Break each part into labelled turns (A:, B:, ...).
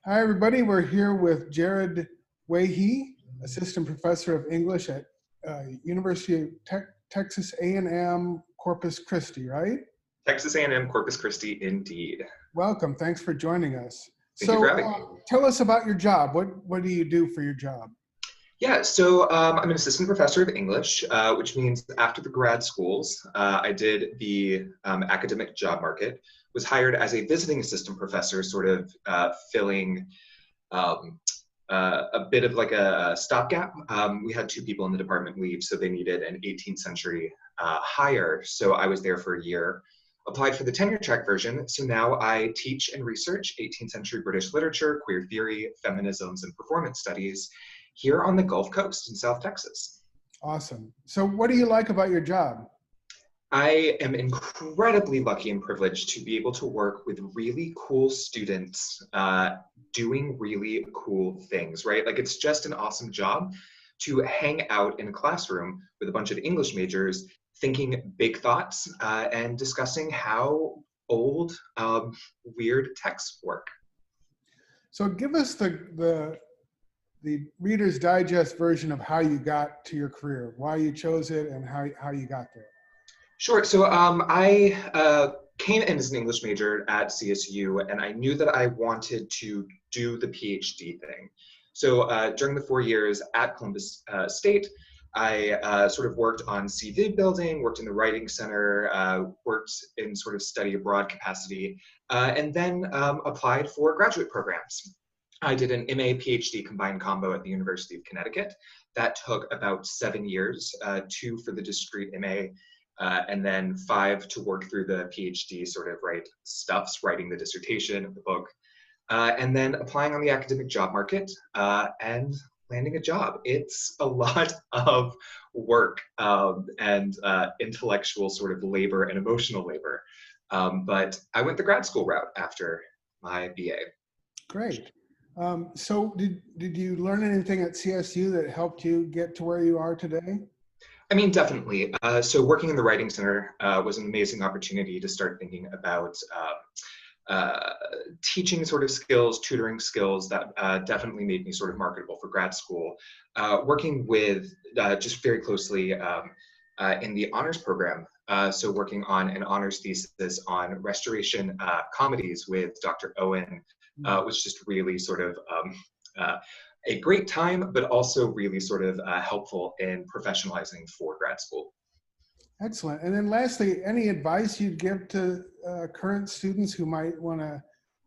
A: Hi, everybody. We're here with Jared Wiehe, Assistant Professor of English at University of Texas A&M Corpus Christi, right?
B: Texas A&M Corpus Christi, indeed.
A: Welcome. Thanks for joining us.
B: Thank you
A: So
B: for having me.
A: tell us about your job. What do you do for your job?
B: Yeah, so I'm an assistant professor of English, which means after the grad schools, I did the academic job market, was hired as a visiting assistant professor, sort of filling um, a bit of like a stopgap. We had two people in the department leave, so they needed an 18th century hire. So I was there for a year, applied for the tenure track version. So now I teach and research 18th century British literature, queer theory, feminisms, and performance studies here on the Gulf Coast in South Texas.
A: Awesome. So what do you like about your job?
B: I am incredibly lucky and privileged to be able to work with really cool students doing really cool things, right? Like it's just an awesome job to hang out in a classroom with a bunch of English majors thinking big thoughts and discussing how old, weird texts work.
A: So give us the Reader's Digest version of how you got to your career, why you chose it, and how you got there.
B: Sure. So I came in as an English major at CSU, and I knew that I wanted to do the PhD thing. So during the 4 years at Columbus State, I sort of worked on CV building, worked in the writing center, worked in sort of study abroad capacity, and then applied for graduate programs. I did an MA PhD combined combo at the University of Connecticut. That took about 7 years, 2 for the discrete MA, and then 5 to work through the PhD sort of writing the dissertation of the book, and then applying on the academic job market and landing a job. It's a lot of work and intellectual sort of labor and emotional labor. But I went the grad school route after my BA.
A: Great. So did you learn anything at CSU that helped you get to where you are today?
B: I mean, definitely. So working in the Writing Center was an amazing opportunity to start thinking about teaching sort of skills, tutoring skills that definitely made me sort of marketable for grad school. Working with just very closely in the honors program. So working on an honors thesis on restoration comedies with Dr. Owen was just really sort of a great time, but also really sort of helpful in professionalizing for grad school.
A: Excellent. And then lastly, any advice you'd give to current students who might want to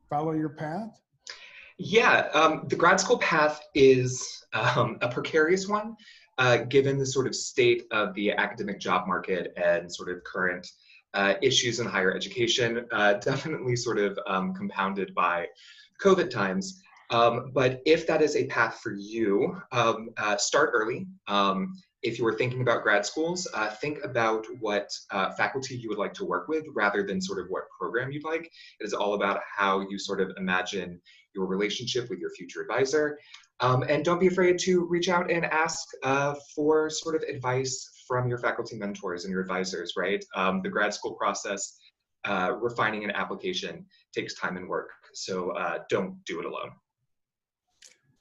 A: follow your path?
B: Yeah, the grad school path is a precarious one, given the sort of state of the academic job market and sort of current issues in higher education, definitely sort of compounded by COVID times. But if that is a path for you, start early. If you were thinking about grad schools, think about what faculty you would like to work with rather than sort of what program you'd like. It is all about how you sort of imagine your relationship with your future advisor. And don't be afraid to reach out and ask for sort of advice from your faculty mentors and your advisors, right? The grad school process, refining an application takes time and work. So don't do it alone.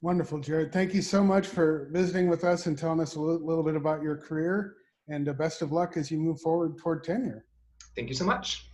A: Wonderful, Jared. Thank you so much for visiting with us and telling us a little bit about your career, and best of luck as you move forward toward tenure.
B: Thank you so much.